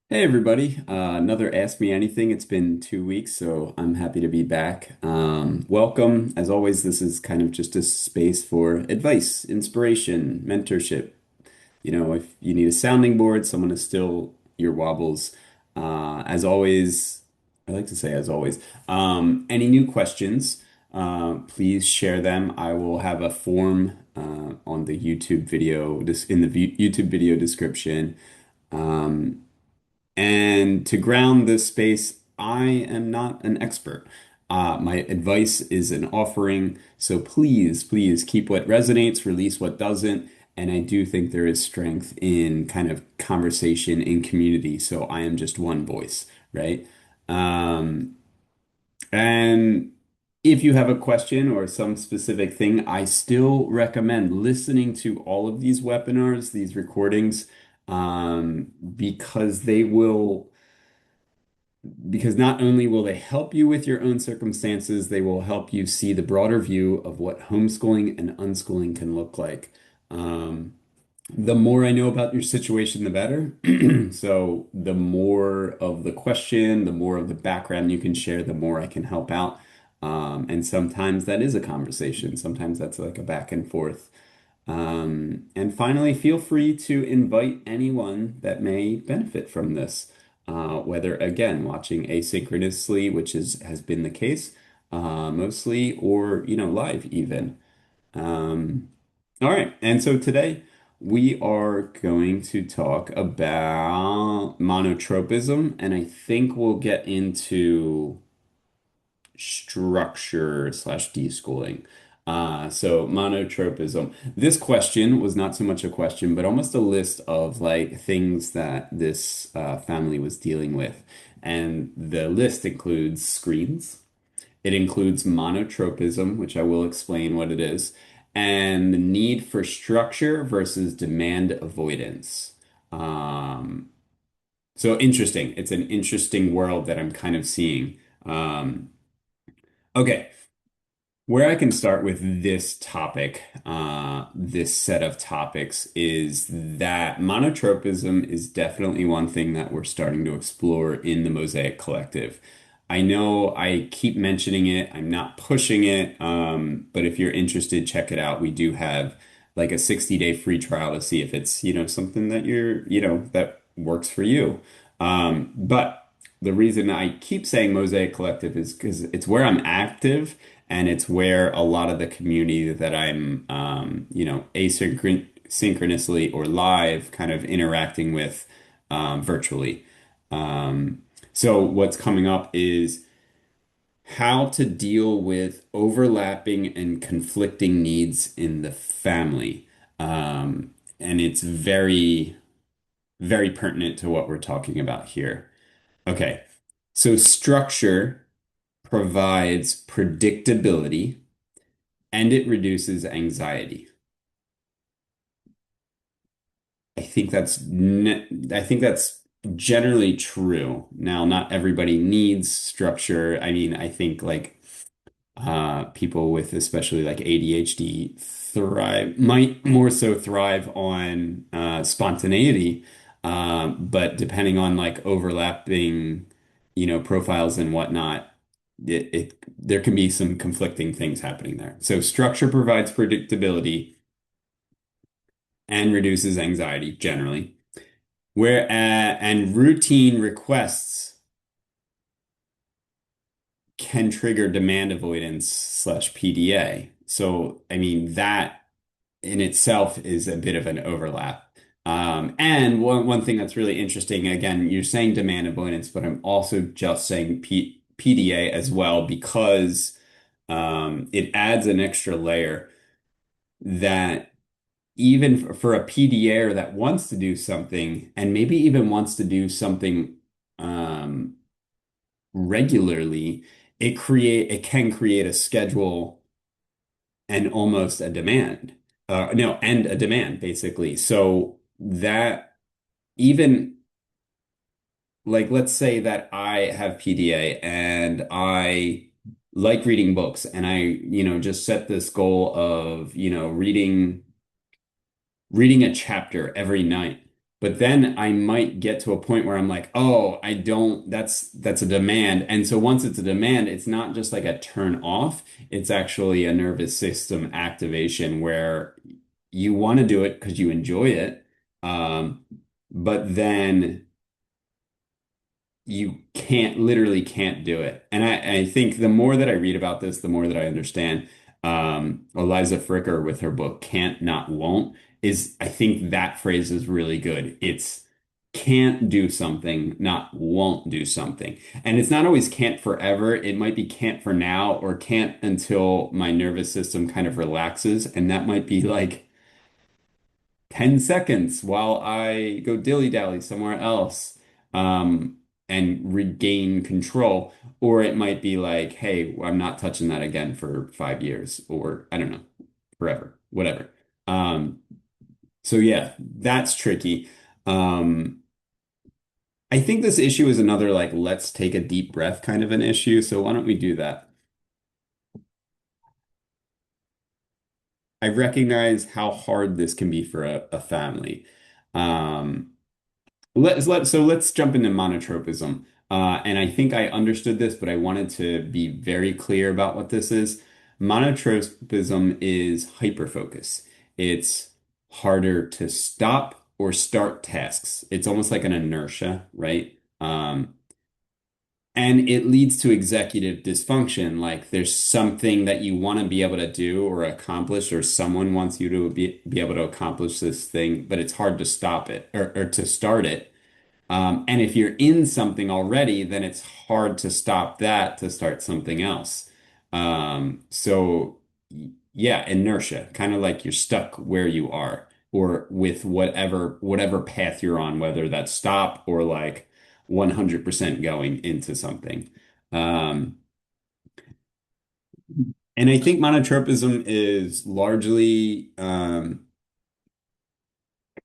Hey everybody, another Ask Me Anything. It's been 2 weeks, so I'm happy to be back. Welcome. As always, this is kind of just a space for advice, inspiration, mentorship. If you need a sounding board, someone to still your wobbles. As always, I like to say as always, any new questions, please share them. I will have a form on the YouTube video, in the YouTube video description. Um, and to ground this space, I am not an expert. My advice is an offering. So please keep what resonates, release what doesn't. And I do think there is strength in kind of conversation in community. So I am just one voice, right? Um, and if you have a question or some specific thing, I still recommend listening to all of these webinars, these recordings, because because not only will they help you with your own circumstances, they will help you see the broader view of what homeschooling and unschooling can look like. Um, the more I know about your situation, the better. So the more of the question, the more of the background you can share, the more I can help out. And sometimes that is a conversation. Sometimes that's like a back and forth. And finally, feel free to invite anyone that may benefit from this, whether again watching asynchronously, which has been the case mostly, or live even. Um, all right, and so today we are going to talk about monotropism, and I think we'll get into structure slash deschooling. So monotropism. This question was not so much a question, but almost a list of like things that this family was dealing with. And the list includes screens. It includes monotropism, which I will explain what it is, and the need for structure versus demand avoidance. Um, so interesting. It's an interesting world that I'm kind of seeing. Okay, where I can start with this topic, this set of topics, is that monotropism is definitely one thing that we're starting to explore in the Mosaic Collective. I know I keep mentioning it, I'm not pushing it, but if you're interested, check it out. We do have like a 60-day free trial to see if it's, something that that works for you. But the reason I keep saying Mosaic Collective is because it's where I'm active and it's where a lot of the community that I'm, asynchronously or live kind of interacting with virtually. So what's coming up is how to deal with overlapping and conflicting needs in the family. And it's very pertinent to what we're talking about here. Okay, so structure provides predictability and it reduces anxiety. I think that's generally true. Now, not everybody needs structure. I mean, I think like people with especially like ADHD might more so thrive on spontaneity. But depending on like overlapping, profiles and whatnot, there can be some conflicting things happening there. So structure provides predictability and reduces anxiety generally. Where and routine requests can trigger demand avoidance slash PDA. So, I mean, that in itself is a bit of an overlap. And one thing that's really interesting, again, you're saying demand avoidance, but I'm also just saying PDA as well because it adds an extra layer that even for a PDA that wants to do something and maybe even wants to do something um, regularly, it can create a schedule and almost a demand. No, and a demand basically. So that even like let's say that I have PDA and I like reading books and I, just set this goal of, reading a chapter every night. But then I might get to a point where I'm like, oh, I don't, that's a demand. And so once it's a demand, it's not just like a turn off, it's actually a nervous system activation where you want to do it because you enjoy it. Um, but then you can't literally can't do it. And I think the more that I read about this, the more that I understand. Eliza Fricker with her book Can't Not Won't is I think that phrase is really good. It's can't do something, not won't do something. And it's not always can't forever. It might be can't for now or can't until my nervous system kind of relaxes. And that might be like 10 seconds while I go dilly-dally somewhere else and regain control. Or it might be like, hey, I'm not touching that again for 5 years, or I don't know, forever, whatever. Um, so yeah, that's tricky. Um, I think this issue is another like let's take a deep breath kind of an issue. So why don't we do that? I recognize how hard this can be for a family. Um, let's jump into monotropism. And I think I understood this, but I wanted to be very clear about what this is. Monotropism is hyperfocus. It's harder to stop or start tasks. It's almost like an inertia, right? And it leads to executive dysfunction. Like there's something that you want to be able to do or accomplish, or someone wants you to be able to accomplish this thing, but it's hard to stop it or to start it. And if you're in something already, then it's hard to stop that to start something else. Yeah, inertia, kind of like you're stuck where you are or with whatever path you're on, whether that's stop or like 100% going into something. Um, and I think monotropism is largely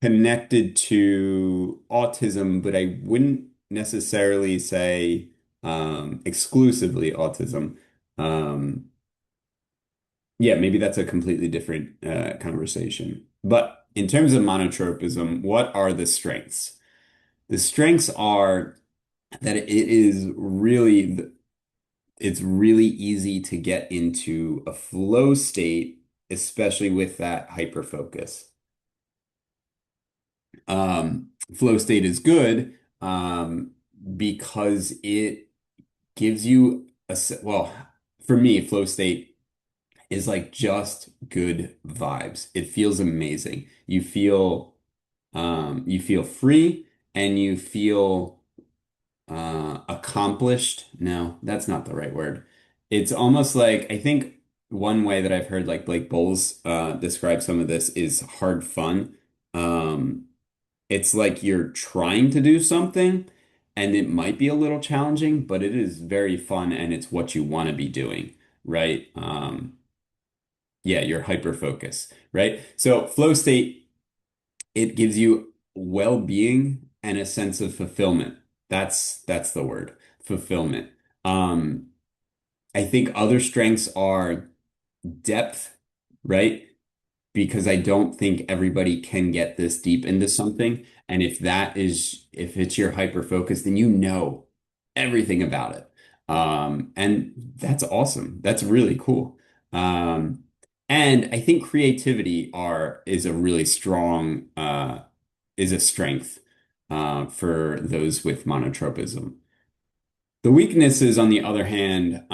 connected to autism, but I wouldn't necessarily say exclusively autism. Um, yeah, maybe that's a completely different conversation. But in terms of monotropism, what are the strengths? The strengths are that it's really easy to get into a flow state, especially with that hyper focus. Flow state is good because it gives you well, for me, flow state is like just good vibes. It feels amazing. You feel free and you feel accomplished. No, that's not the right word. It's almost like I think one way that I've heard like Blake Boles describe some of this is hard fun. Um, it's like you're trying to do something and it might be a little challenging, but it is very fun and it's what you want to be doing, right? Yeah, you're hyper focus, right? So flow state, it gives you well-being and a sense of fulfillment. That's the word, fulfillment. Um, I think other strengths are depth, right? Because I don't think everybody can get this deep into something. And if it's your hyper focus, then you know everything about it. And that's awesome. That's really cool. Um, and I think creativity is a really strong, is a strength, for those with monotropism. The weaknesses, on the other hand,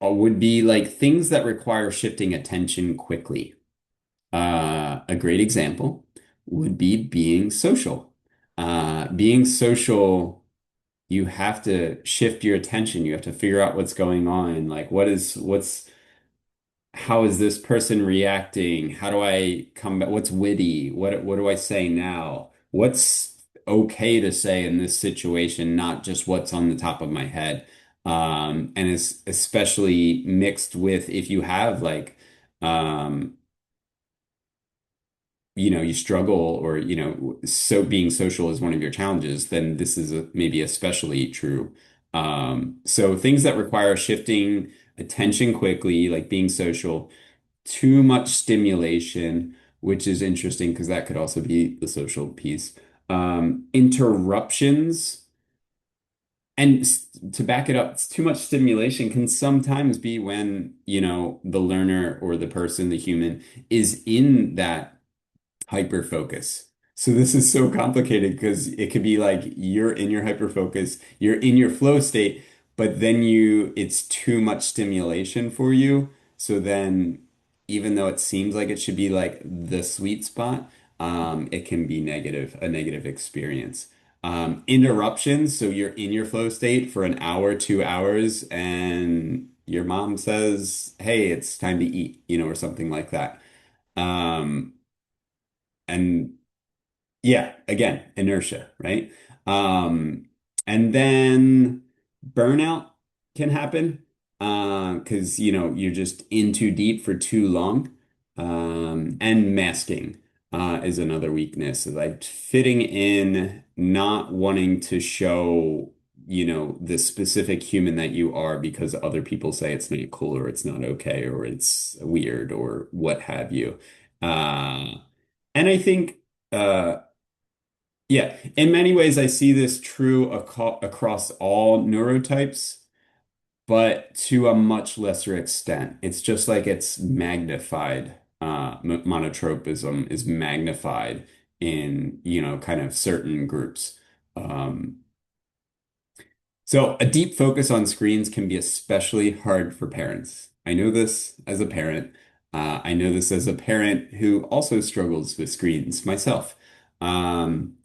would be like things that require shifting attention quickly. A great example would be being social. Being social, you have to shift your attention. You have to figure out what's going on. Like, how is this person reacting? How do I come back? What's witty? What do I say now? What's okay to say in this situation, not just what's on the top of my head. And it's especially mixed with if you have like, um, you struggle or, so being social is one of your challenges, then this is maybe especially true. So things that require shifting attention quickly, like being social, too much stimulation, which is interesting because that could also be the social piece. Interruptions. And to back it up, it's too much stimulation can sometimes be when, the learner or the person, the human, is in that hyper focus. So this is so complicated because it could be like you're in your hyper focus, you're in your flow state, but then it's too much stimulation for you. So then even though it seems like it should be like the sweet spot, it can be a negative experience. Interruptions, so you're in your flow state for an hour, 2 hours, and your mom says, "Hey, it's time to eat," or something like that. Um, and yeah, again, inertia, right? Um, and then burnout can happen because you're just in too deep for too long. And masking is another weakness, like fitting in, not wanting to show, the specific human that you are because other people say it's not cool or it's not okay or it's weird or what have you. And I think uh, yeah, in many ways, I see this true across all neurotypes, but to a much lesser extent. It's just like it's magnified. Monotropism is magnified in, kind of certain groups. Um, so a deep focus on screens can be especially hard for parents. I know this as a parent. I know this as a parent who also struggles with screens myself. Um,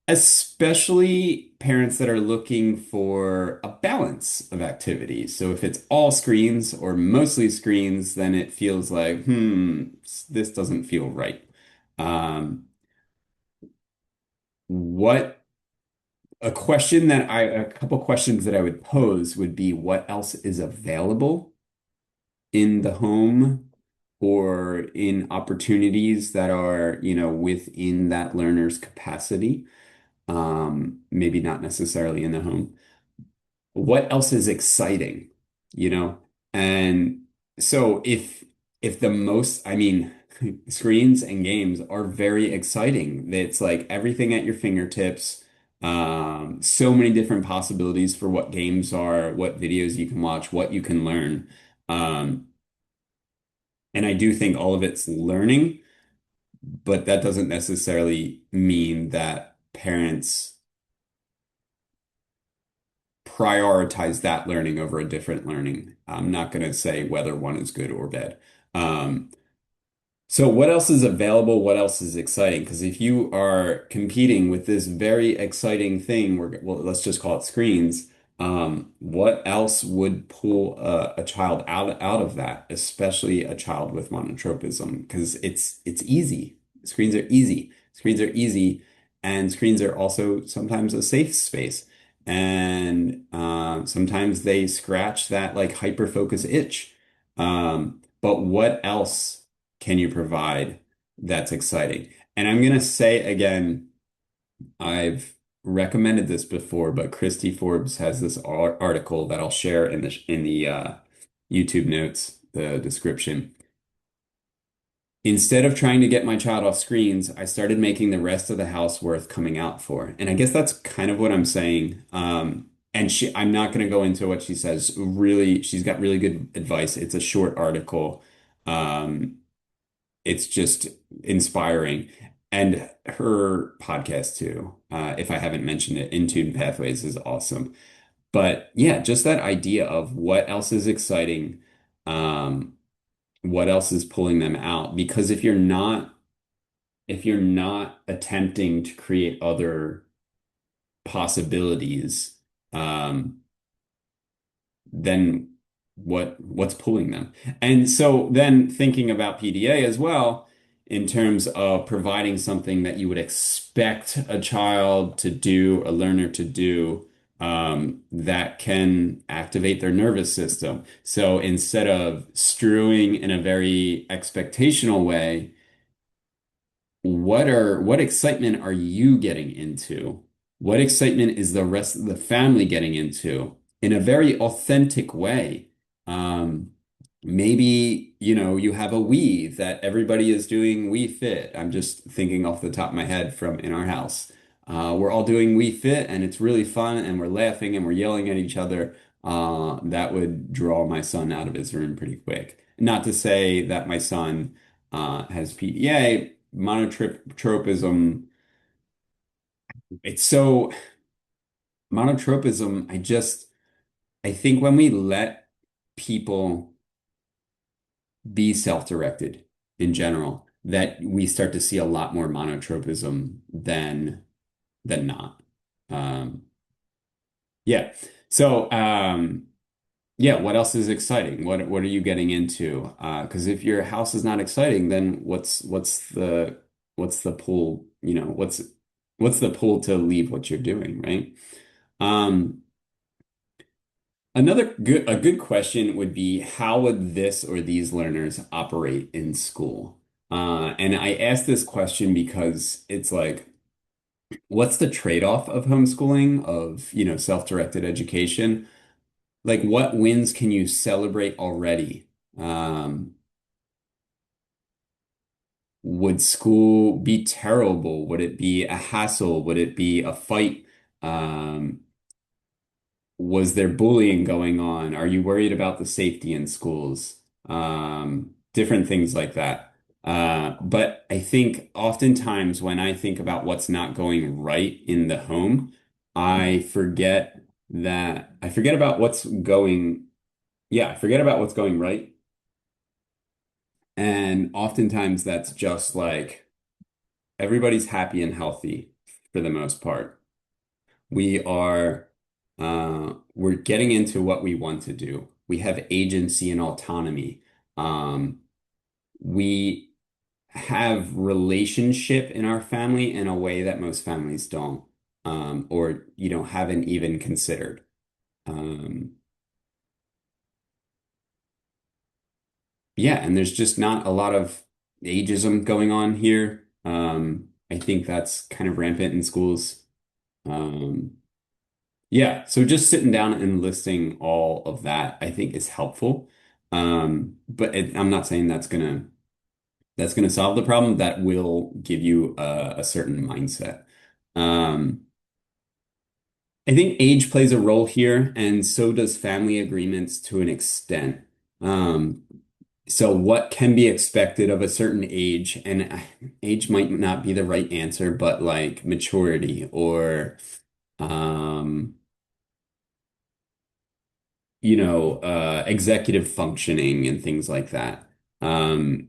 Especially parents that are looking for a balance of activities. So if it's all screens or mostly screens, then it feels like, this doesn't feel right. Um, what a couple questions that I would pose would be what else is available in the home or in opportunities that are, within that learner's capacity, maybe not necessarily in the home. What else is exciting, you know? And so if the most, I mean, screens and games are very exciting. It's like everything at your fingertips. So many different possibilities for what games are, what videos you can watch, what you can learn. Um, and I do think all of it's learning, but that doesn't necessarily mean that parents prioritize that learning over a different learning. I'm not going to say whether one is good or bad. Um, so what else is available? What else is exciting? Because if you are competing with this very exciting thing, well, let's just call it screens. What else would pull a child out of that, especially a child with monotropism? Because it's easy. Screens are easy. Screens are easy, and screens are also sometimes a safe space. And sometimes they scratch that like hyper focus itch. But what else can you provide that's exciting? And I'm going to say again, I've recommended this before, but Kristy Forbes has this article that I'll share in the YouTube notes, the description. Instead of trying to get my child off screens, I started making the rest of the house worth coming out for. And I guess that's kind of what I'm saying. And I'm not going to go into what she says. Really, she's got really good advice. It's a short article. Um, it's just inspiring. And her podcast too, if I haven't mentioned it, In Tune Pathways is awesome. But yeah, just that idea of what else is exciting, um, what else is pulling them out. Because if you're not attempting to create other possibilities, um, then what's pulling them? And so then thinking about PDA as well, in terms of providing something that you would expect a child to do, a learner to do, that can activate their nervous system. So instead of strewing in a very expectational way, what excitement are you getting into? What excitement is the rest of the family getting into in a very authentic way? Um, Maybe, you have a Wii that everybody is doing Wii Fit. I'm just thinking off the top of my head from in our house. We're all doing Wii Fit and it's really fun and we're laughing and we're yelling at each other. That would draw my son out of his room pretty quick. Not to say that my son has PDA, monotropism. It's so monotropism. I think when we let people be self-directed in general, that we start to see a lot more monotropism than not. Um, yeah. So yeah, what else is exciting? What are you getting into? Because if your house is not exciting, then what's the pull, what's the pull to leave what you're doing, right? Um, a good question would be how would this or these learners operate in school? And I ask this question because it's like, what's the trade-off of homeschooling, of, self-directed education? Like, what wins can you celebrate already? Um, would school be terrible? Would it be a hassle? Would it be a fight? Um, Was there bullying going on? Are you worried about the safety in schools? Different things like that. But I think oftentimes when I think about what's not going right in the home, I forget about I forget about what's going right. And oftentimes that's just like everybody's happy and healthy for the most part. We're getting into what we want to do. We have agency and autonomy. Um, we have relationship in our family in a way that most families don't, or haven't even considered. Um, yeah, and there's just not a lot of ageism going on here. I think that's kind of rampant in schools. Um, Yeah, so just sitting down and listing all of that, I think is helpful. But I'm not saying that's gonna solve the problem. That will give you a certain mindset. Um, I think age plays a role here, and so does family agreements to an extent. Um, so what can be expected of a certain age, and age might not be the right answer, but like maturity or um executive functioning and things like that. Um,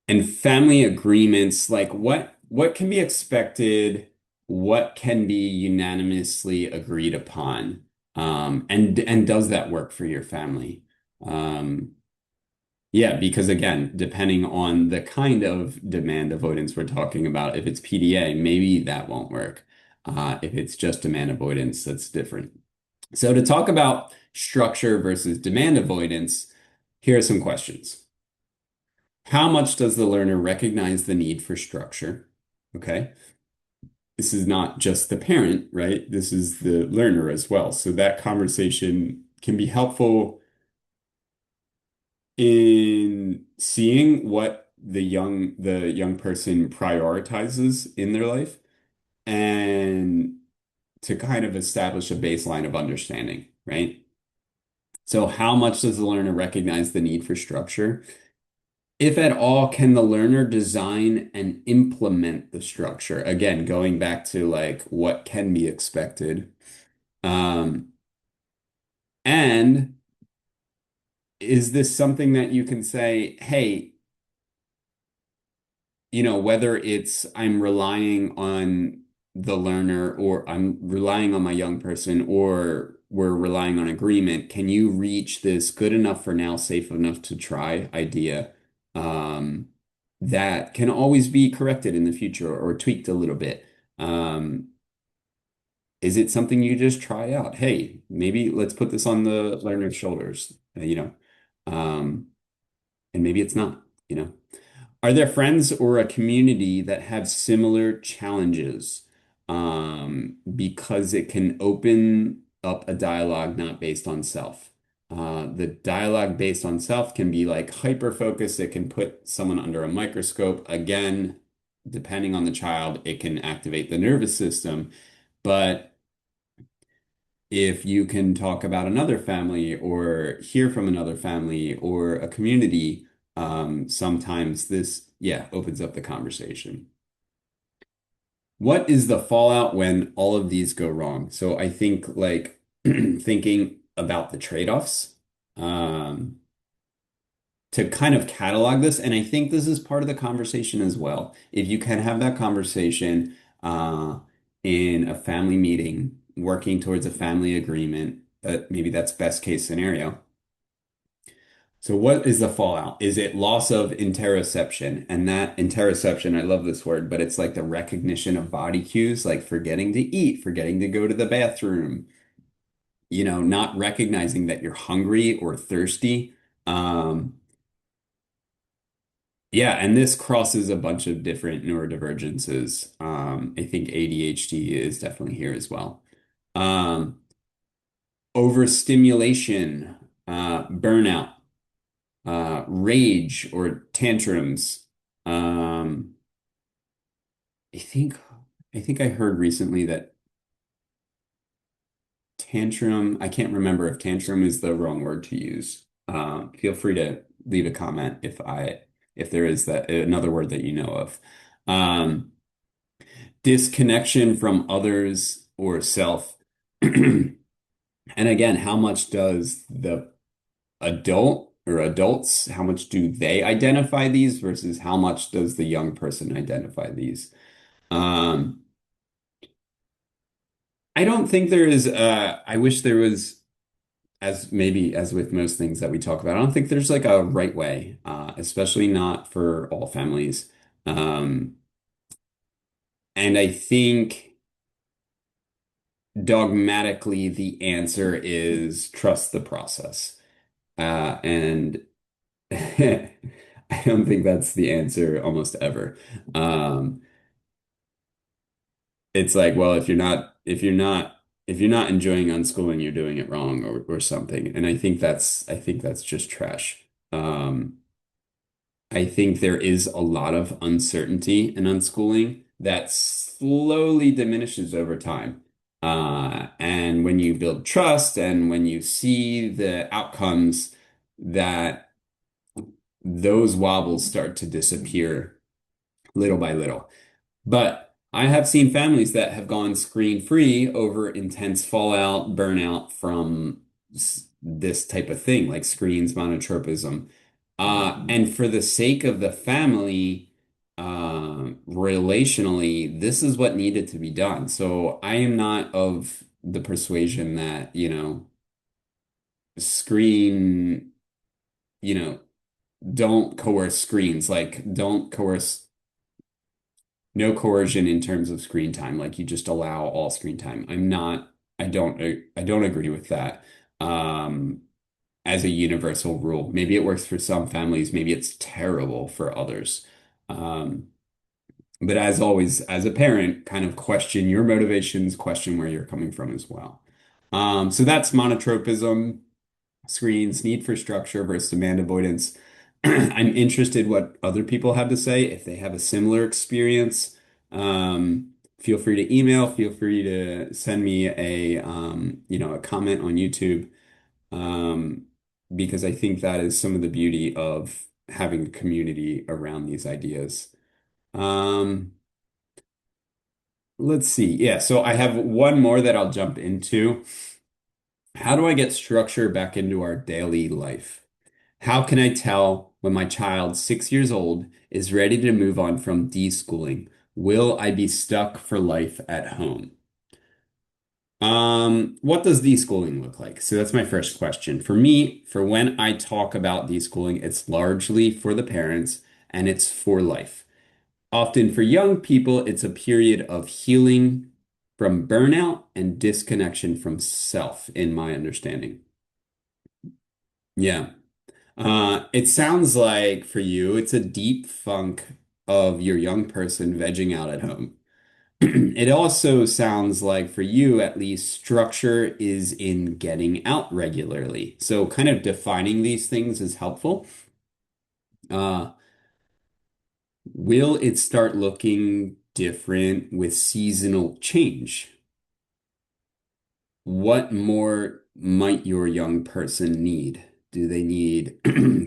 and family agreements, like what can be expected, what can be unanimously agreed upon, and does that work for your family? Um, yeah, because again, depending on the kind of demand avoidance we're talking about, if it's PDA, maybe that won't work. If it's just demand avoidance, that's different. So to talk about structure versus demand avoidance, here are some questions. How much does the learner recognize the need for structure? Okay. This is not just the parent, right? This is the learner as well. So that conversation can be helpful in seeing what the young person prioritizes in their life and to kind of establish a baseline of understanding, right? So how much does the learner recognize the need for structure? If at all, can the learner design and implement the structure? Again, going back to like what can be expected. Um, and is this something that you can say, hey, whether it's I'm relying on the learner or I'm relying on my young person or we're relying on agreement, can you reach this good enough for now, safe enough to try idea that can always be corrected in the future or tweaked a little bit? Um, is it something you just try out? Hey, maybe let's put this on the learner's shoulders, um, and maybe it's not. Are there friends or a community that have similar challenges? Because it can open up a dialogue not based on self. The dialogue based on self can be like hyper focused. It can put someone under a microscope. Again, depending on the child, it can activate the nervous system. But if you can talk about another family or hear from another family or a community, sometimes this, yeah, opens up the conversation. What is the fallout when all of these go wrong? So I think like thinking about the trade-offs, um, to kind of catalog this, and I think this is part of the conversation as well. If you can have that conversation uh, in a family meeting, working towards a family agreement, maybe that's best case scenario. So what is the fallout? Is it loss of interoception? And that interoception, I love this word, but it's like the recognition of body cues, like forgetting to eat, forgetting to go to the bathroom, not recognizing that you're hungry or thirsty. Um, yeah, and this crosses a bunch of different neurodivergences. I think ADHD is definitely here as well. Um, Overstimulation, burnout, rage or tantrums. Um, I think I think I heard recently that tantrum, I can't remember if tantrum is the wrong word to use. Feel free to leave a comment if there is that another word that you know of. Um, Disconnection from others or self. And again, how much does the adult or adults, how much do they identify these versus how much does the young person identify these? Um, I don't think there is, I wish there was, as maybe as with most things that we talk about, I don't think there's like a right way, especially not for all families. Um, and I think dogmatically the answer is trust the process. And I don't think that's the answer almost ever. Um, it's like, well, if you're not enjoying unschooling, you're doing it wrong or something. And I think that's just trash. Um, I think there is a lot of uncertainty in unschooling that slowly diminishes over time. And when you build trust and when you see the outcomes, that those wobbles start to disappear little by little. But I have seen families that have gone screen free over intense fallout, burnout from this type of thing, like screens, monotropism. And for the sake of the family, relationally, this is what needed to be done. So I am not of the persuasion that, screen, you know, don't coerce screens, like don't coerce no coercion in terms of screen time. Like you just allow all screen time. I don't agree with that. Um, as a universal rule. Maybe it works for some families, maybe it's terrible for others. Um, but as always, as a parent, kind of question your motivations, question where you're coming from as well. So that's monotropism, screens, need for structure versus demand avoidance. I'm interested what other people have to say. If they have a similar experience, feel free to email, feel free to send me a comment on YouTube, um, because I think that is some of the beauty of having a community around these ideas. Um, let's see. Yeah, so I have one more that I'll jump into. How do I get structure back into our daily life? How can I tell when my child, 6 years old, is ready to move on from deschooling? Will I be stuck for life at home? What does deschooling look like? So that's my first question. For me, for when I talk about deschooling, it's largely for the parents and it's for life. Often for young people, it's a period of healing from burnout and disconnection from self, in my understanding. Yeah. It sounds like for you, it's a deep funk of your young person vegging out at home. It also sounds like for you, at least, structure is in getting out regularly. So kind of defining these things is helpful. Uh, will it start looking different with seasonal change? What more might your young person need? Do they need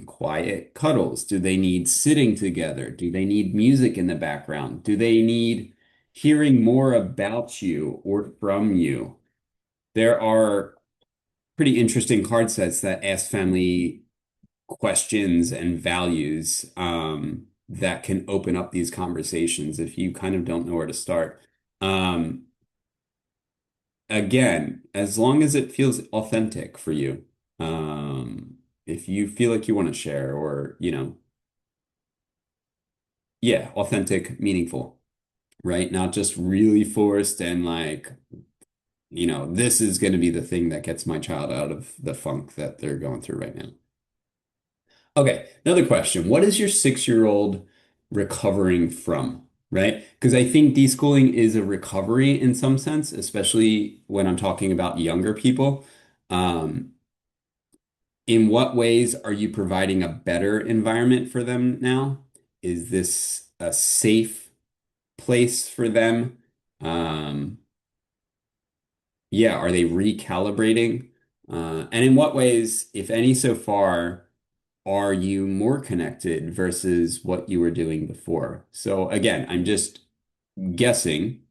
quiet cuddles? Do they need sitting together? Do they need music in the background? Do they need hearing more about you or from you? There are pretty interesting card sets that ask family questions and values that can open up these conversations if you kind of don't know where to start. Um, Again, as long as it feels authentic for you, if you feel like you want to share or, yeah, authentic, meaningful, right? Not just really forced and like, this is going to be the thing that gets my child out of the funk that they're going through right now. Okay, another question. What is your 6-year-old recovering from? Right? Because I think deschooling is a recovery in some sense, especially when I'm talking about younger people. Um, In what ways are you providing a better environment for them now? Is this a safe place for them? Um, yeah, are they recalibrating? And in what ways, if any, so far, are you more connected versus what you were doing before? So again, I'm just guessing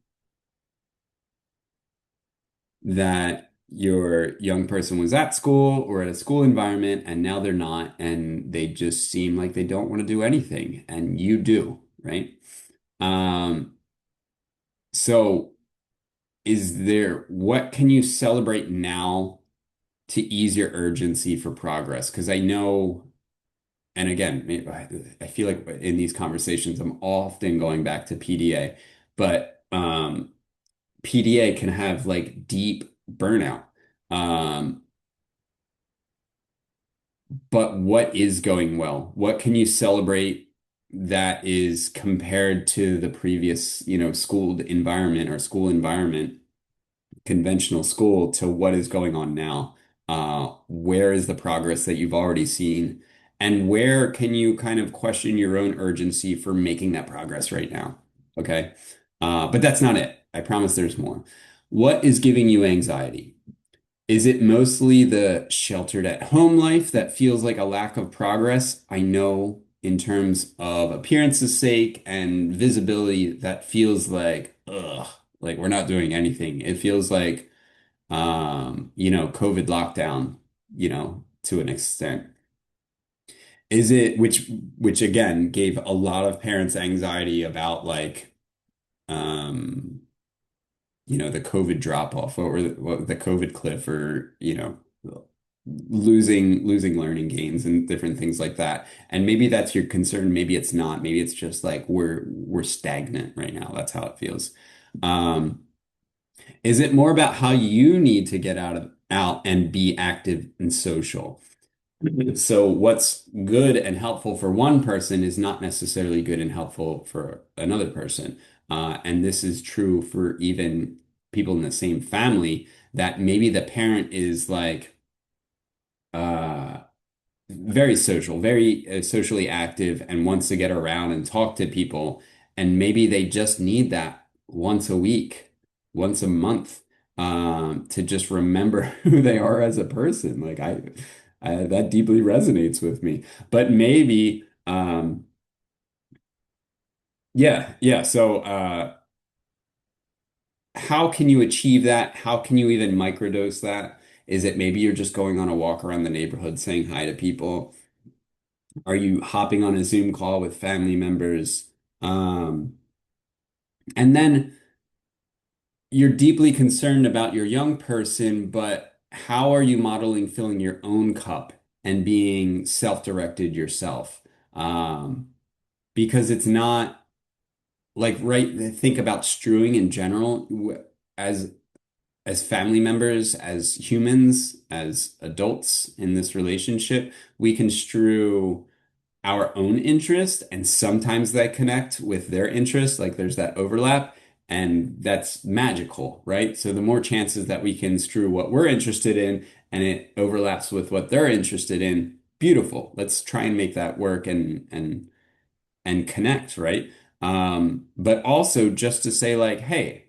that your young person was at school or at a school environment and now they're not, and they just seem like they don't want to do anything, and you do, right? Um, so what can you celebrate now to ease your urgency for progress? Because I know, and again, I feel like in these conversations, I'm often going back to PDA, but PDA can have like deep burnout. Um, But what is going well? What can you celebrate that is compared to the previous, schooled environment or school environment, conventional school, to what is going on now? Where is the progress that you've already seen? And where can you kind of question your own urgency for making that progress right now? Okay. But that's not it. I promise there's more. What is giving you anxiety? Is it mostly the sheltered at home life that feels like a lack of progress? I know in terms of appearance's sake and visibility, that feels like, ugh, like we're not doing anything. It feels like, COVID lockdown, to an extent. Is it, which again gave a lot of parents anxiety about like, um, the COVID drop off or the COVID cliff or, losing learning gains and different things like that. And maybe that's your concern. Maybe it's not. Maybe it's just like we're stagnant right now. That's how it feels. Um, is it more about how you need to get out and be active and social? So what's good and helpful for one person is not necessarily good and helpful for another person. And this is true for even people in the same family, that maybe the parent is like uh, very social, very socially active and wants to get around and talk to people. And maybe they just need that once a week, once a month, to just remember who they are as a person. Like that deeply resonates with me. But maybe, yeah, yeah. So, how can you achieve that? How can you even microdose that? Is it maybe you're just going on a walk around the neighborhood saying hi to people? Are you hopping on a Zoom call with family members? Um, and then you're deeply concerned about your young person, but how are you modeling filling your own cup and being self-directed yourself? Um, because it's not like, right, think about strewing in general as as family members, as humans, as adults in this relationship, we can strew our own interest, and sometimes that connect with their interest, like there's that overlap. And that's magical, right? So the more chances that we can strew what we're interested in and it overlaps with what they're interested in, beautiful. Let's try and make that work and connect, right? But also just to say like, hey,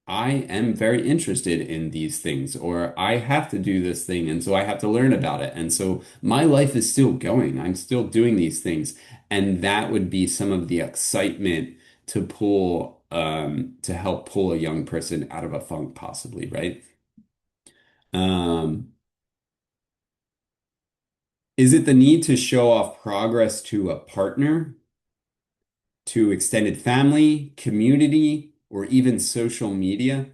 I am very interested in these things, or I have to do this thing, and so I have to learn about it. And so my life is still going. I'm still doing these things. And that would be some of the excitement to to help pull a young person out of a funk, possibly, right? Um, is it the need to show off progress to a partner, to extended family, community, or even social media?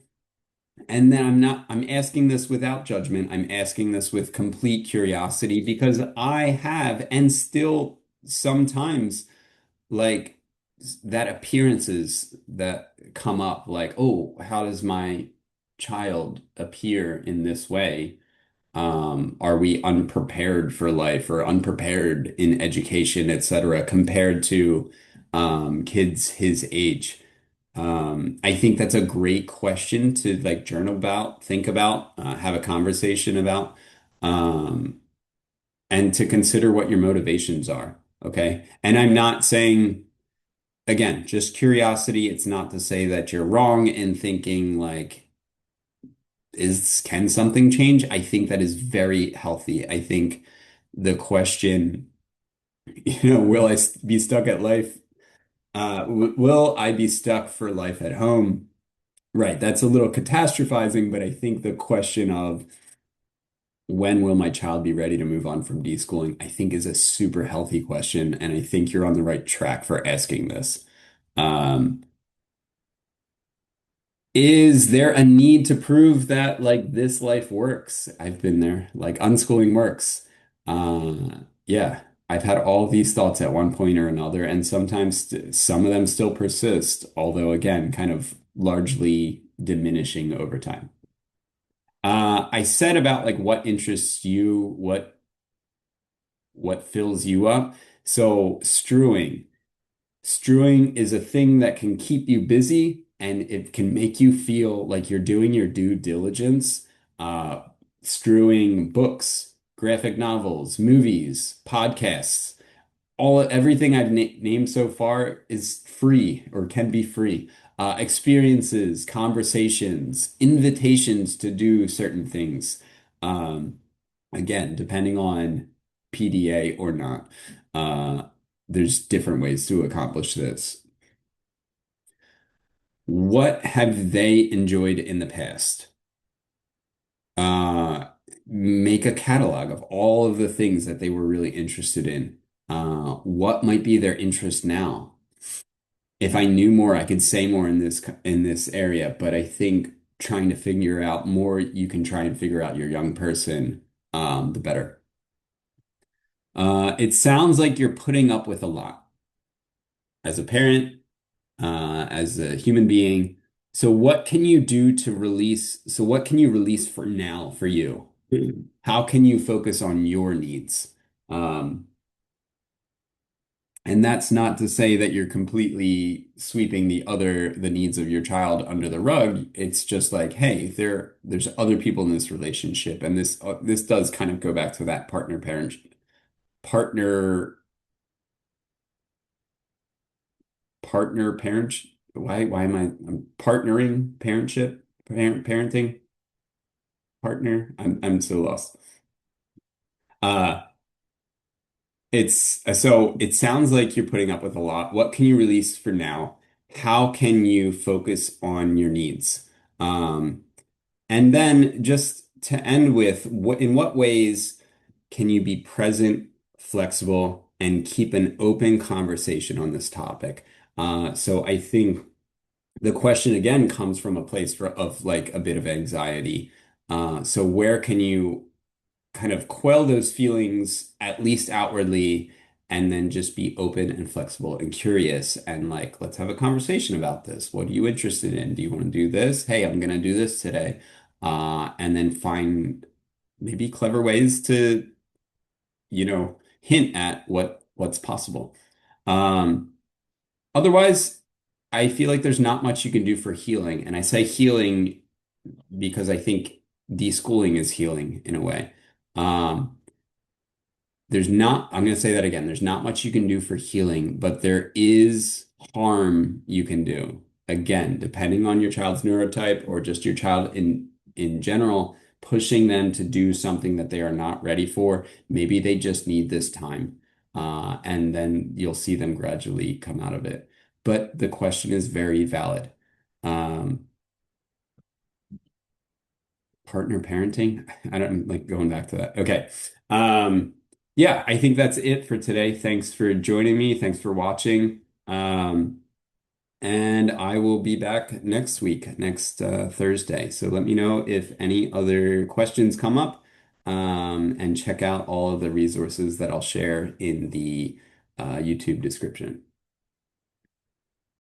And then I'm asking this without judgment. I'm asking this with complete curiosity because I have and still sometimes like that appearances that come up like, oh, how does my child appear in this way? Are we unprepared for life or unprepared in education, etc., compared to kids his age? I think that's a great question to like journal about, think about, have a conversation about, um, and to consider what your motivations are. Okay. And I'm not saying, again, just curiosity. It's not to say that you're wrong in thinking like, can something change? I think that is very healthy. I think the question, will be stuck at life? Will I be stuck for life at home? Right, that's a little catastrophizing, but I think the question of when will my child be ready to move on from deschooling, I think is a super healthy question, and I think you're on the right track for asking this. Um, is there a need to prove that like this life works? I've been there, like unschooling works. Yeah, I've had all these thoughts at one point or another, and sometimes some of them still persist, although again, kind of largely diminishing over time. I said about like what interests you, what fills you up. So strewing. Strewing is a thing that can keep you busy and it can make you feel like you're doing your due diligence. Uh, Strewing books, graphic novels, movies, podcasts, everything I've named so far is free or can be free. Experiences, conversations, invitations to do certain things. Um, Again, depending on PDA or not, uh, there's different ways to accomplish this. What have they enjoyed in the past? Uh, Make a catalog of all of the things that they were really interested in. What might be their interest now? If I knew more, I could say more in this area, but I think trying to figure out more you can try and figure out your young person, the better. It sounds like you're putting up with a lot as a parent, as a human being. So what can you do to release? So what can you release for now for you? How can you focus on your needs? Um, And that's not to say that you're completely sweeping the needs of your child under the rug. It's just like, hey, there's other people in this relationship, and this does kind of go back to that partner partner parent. Why am I'm partnering parenting partner? I'm so lost. Uh, so it sounds like you're putting up with a lot. What can you release for now? How can you focus on your needs? Um, and then just to end with, in what ways can you be present, flexible, and keep an open conversation on this topic? So I think the question again comes from a place of like a bit of anxiety. So where can you kind of quell those feelings, at least outwardly, and then just be open and flexible and curious and like, let's have a conversation about this. What are you interested in? Do you want to do this? Hey, I'm gonna do this today. And then find maybe clever ways to, hint at what's possible. Um, Otherwise, I feel like there's not much you can do for healing. And I say healing because I think deschooling is healing in a way. Um, there's not, I'm going to say that again. There's not much you can do for healing, but there is harm you can do. Again, depending on your child's neurotype or just your child in general, pushing them to do something that they are not ready for. Maybe they just need this time. And then you'll see them gradually come out of it. But the question is very valid. Um, Partner parenting. I don't like going back to that. Okay. Um, yeah, I think that's it for today. Thanks for joining me. Thanks for watching. And I will be back next week, next Thursday. So let me know if any other questions come up, and check out all of the resources that I'll share in the YouTube description.